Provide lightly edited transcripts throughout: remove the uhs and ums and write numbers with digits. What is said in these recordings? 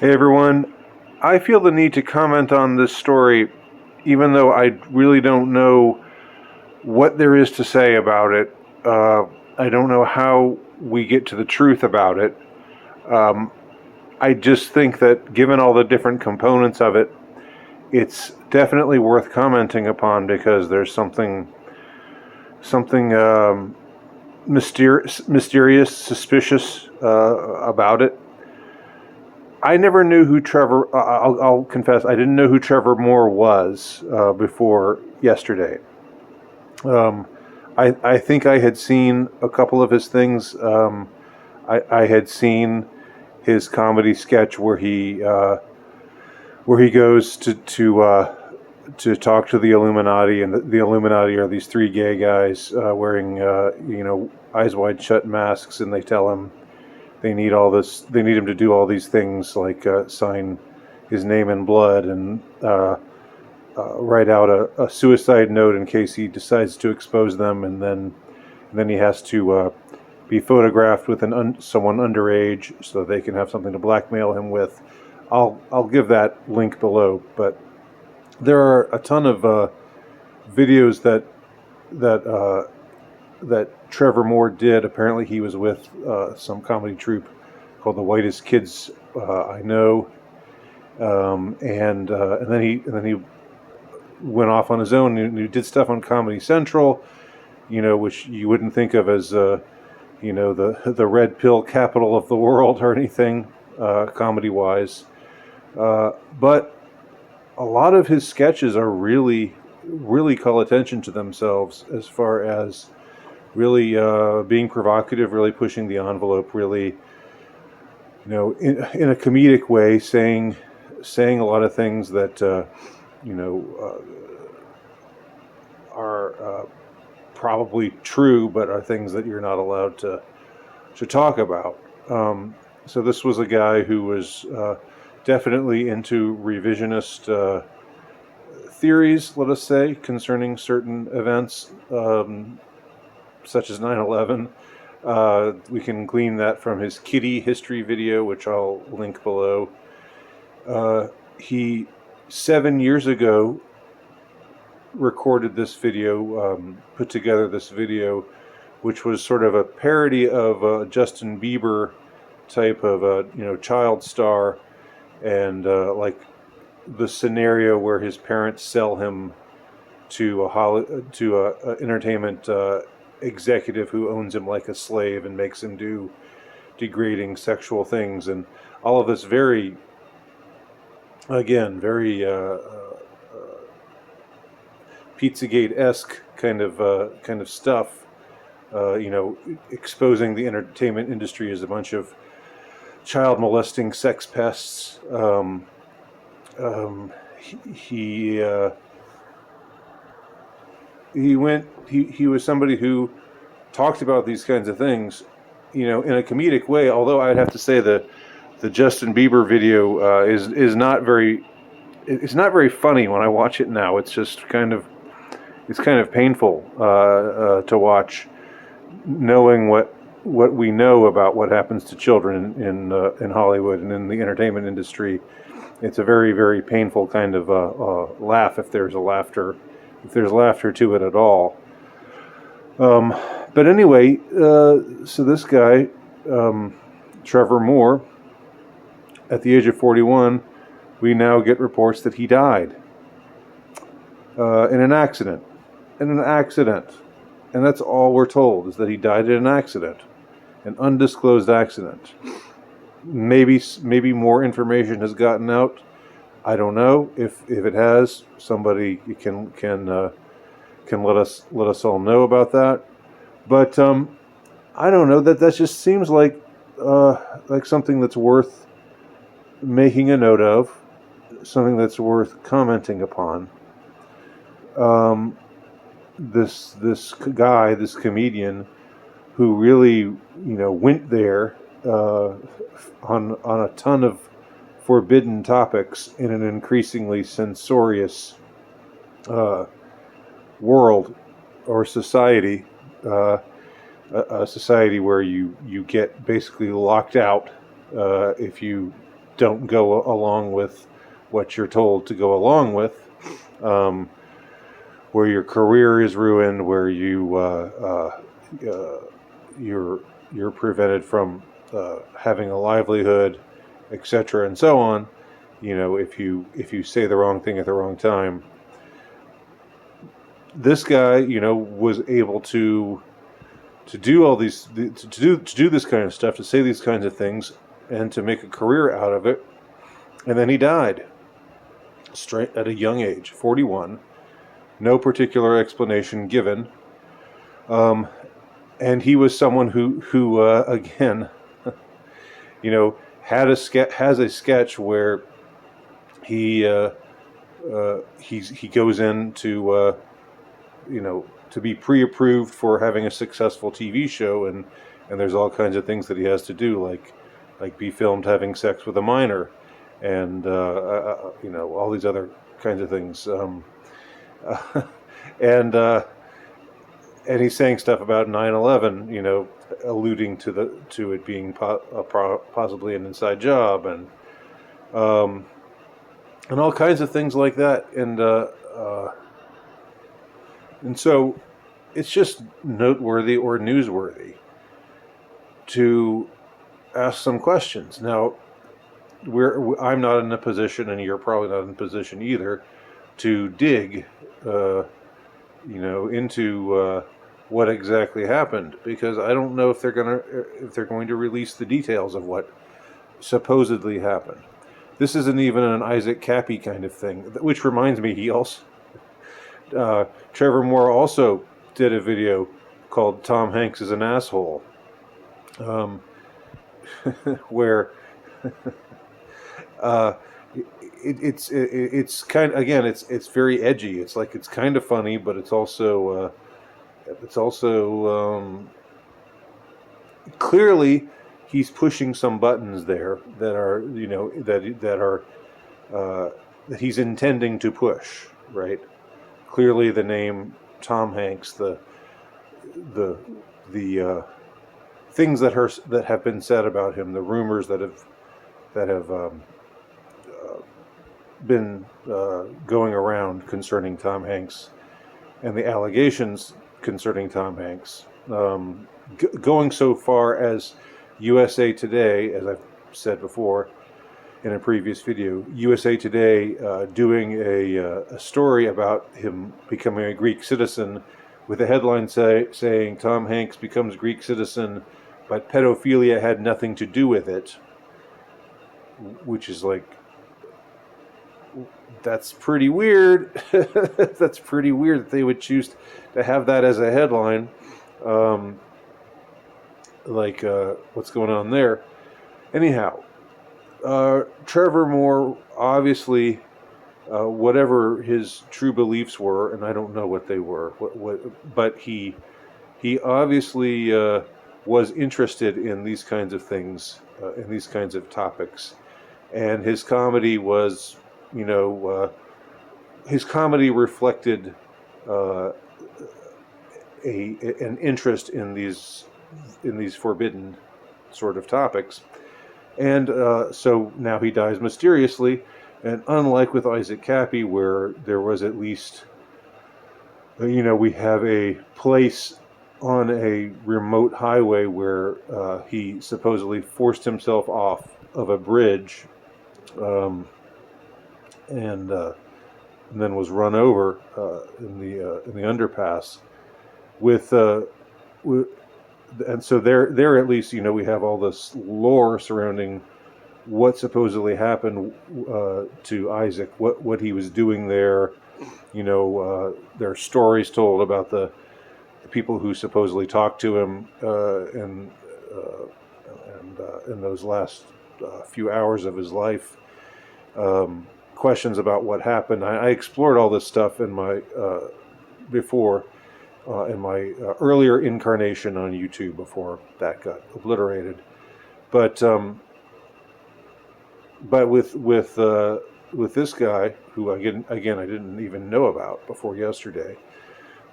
Hey everyone, I feel the need to comment on this story even though I really don't know what there is to say about it. I don't know how we get to the truth about it. Um, I just think that given all the different components of it, it's definitely worth commenting upon because there's something mysterious, suspicious about it. I never knew who Trevor. I'll confess, I didn't know who Trevor Moore was before yesterday. Um, I think I had seen a couple of his things. I had seen his comedy sketch where he goes to talk to the Illuminati, and the Illuminati are these three gay guys wearing eyes wide shut masks, and they tell him they need all this. They need him to do all these things like sign his name in blood and write out a suicide note in case he decides to expose them, and then he has to be photographed with someone underage so they can have something to blackmail him with. I'll give that link below, but there are a ton of videos that Trevor Moore did. Apparently, he was with some comedy troupe called the Whitest Kids I Know, and then he went off on his own and he did stuff on Comedy Central, which you wouldn't think of as the red pill capital of the world or anything comedy wise, but a lot of his sketches are really call attention to themselves as far as really being provocative, really pushing the envelope, really, in a comedic way, saying a lot of things that are probably true, but are things that you're not allowed to talk about. So this was a guy who was definitely into revisionist theories, let us say, concerning certain events, such as 9/11. We can glean that from his kitty history video, which I'll link below. He 7 years ago recorded this video, put together this video, which was sort of a parody of a Justin Bieber type of a child star, and like the scenario where his parents sell him to a entertainment executive who owns him like a slave and makes him do degrading sexual things, and all of this very Pizzagate-esque kind of stuff, exposing the entertainment industry as a bunch of child molesting sex pests. He was somebody who talked about these kinds of things, in a comedic way. Although I'd have to say the Justin Bieber video is not very. It's not very funny when I watch it now. It's just kind of painful to watch, knowing what we know about what happens to children in Hollywood and in the entertainment industry. It's a very, very painful kind of laugh, if there's laughter to it at all. But anyway, so this guy, Trevor Moore, at the age of 41, we now get reports that he died in an accident. And that's all we're told, is that he died in an accident, an undisclosed accident. Maybe more information has gotten out. I don't know. If it has, somebody can let us all know about that. But I don't know, that just seems like something that's worth making a note of, something that's worth commenting upon. This guy, this comedian, who really went there on a ton of forbidden topics in an increasingly censorious world or society, a society where you get basically locked out if you don't go along with what you're told to go along with, where your career is ruined, where you're prevented from having a livelihood, etc., and so on. If you say the wrong thing at the wrong time. This guy, was able to do all these to do this kind of stuff, to say these kinds of things, and to make a career out of it. And then he died straight at a young age, 41. No particular explanation given. And he was someone who again, has a sketch where he goes in to to be pre-approved for having a successful TV show, and there's all kinds of things that he has to do, like be filmed having sex with a minor, and all these other kinds of things, and he's saying stuff about 9/11, alluding to it being possibly an inside job, and all kinds of things like that, and so it's just noteworthy or newsworthy to ask some questions. Now, I'm not in a position, and you're probably not in a position either, to dig, into what exactly happened, because I don't know if they're going to release the details of what supposedly happened. This isn't even an Isaac Cappy kind of thing, which reminds me, he also. Trevor Moore also did a video called "Tom Hanks is an Asshole," where it's kind of, again, it's very edgy. It's kind of funny, but it's also clearly he's pushing some buttons there that are that he's intending to push, right? Clearly, the name Tom Hanks, the things that have been said about him, the rumors that have been going around concerning Tom Hanks, and the allegations concerning Tom Hanks, going so far as USA Today, as I've said before in a previous video, USA Today doing a story about him becoming a Greek citizen, with a headline saying Tom Hanks becomes Greek citizen, but pedophilia had nothing to do with it, which is like, that's pretty weird. That's pretty weird that they would choose to have that as a headline. What's going on there? Anyhow, Trevor Moore, obviously, whatever his true beliefs were, and I don't know what they were, but he obviously was interested in these kinds of things, in these kinds of topics, and his comedy was, his comedy reflected an interest in these forbidden sort of topics. And so now he dies mysteriously, and unlike with Isaac Cappy, where there was at least, we have a place on a remote highway where he supposedly forced himself off of a bridge, and then was run over in the underpass and so there at least, we have all this lore surrounding what supposedly happened to Isaac, what he was doing there. There are stories told about the people who supposedly talked to him in those last few hours of his life. Questions about what happened. I explored all this stuff in my in my earlier incarnation on YouTube before that got obliterated, but with this guy, who again I didn't even know about before yesterday.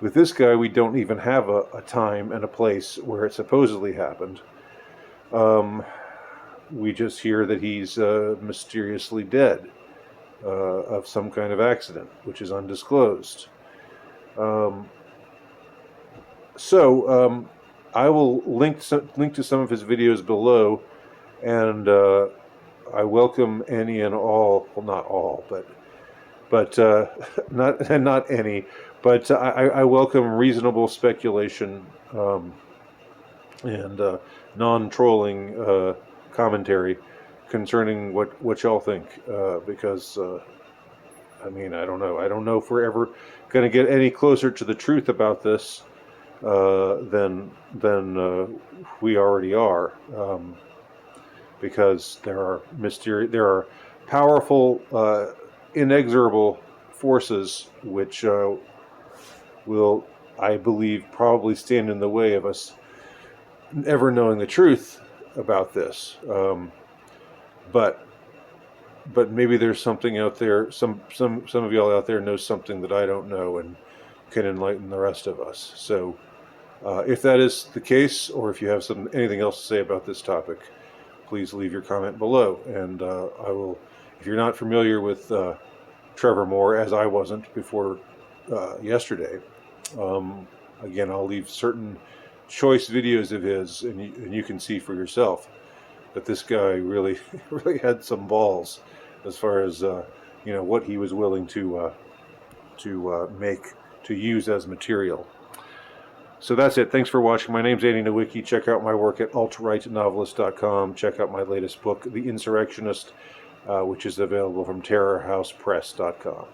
With this guy, we don't even have a time and a place where it supposedly happened. we just hear that he's mysteriously dead of some kind of accident, which is undisclosed. I will link to some of his videos below, and I welcome any and all, well, not all, but not any, but I welcome reasonable speculation and non-trolling commentary concerning what y'all think, because I mean, I don't know if we're ever going to get any closer to the truth about this than we already are, because there are powerful, inexorable forces which will, I believe, probably stand in the way of us ever knowing the truth about this. But maybe there's something out there. Some of y'all out there know something that I don't know and can enlighten the rest of us. So, if that is the case, or if you have anything else to say about this topic, please leave your comment below. And I will. If you're not familiar with Trevor Moore, as I wasn't before yesterday, again, I'll leave certain choice videos of his, and you can see for yourself that this guy really had some balls as far as what he was willing to use as material. So that's it. Thanks for watching. My name's Andy Nowicki. Check out my work at altrightnovelist.com. Check out my latest book, The Insurrectionist, which is available from terrorhousepress.com.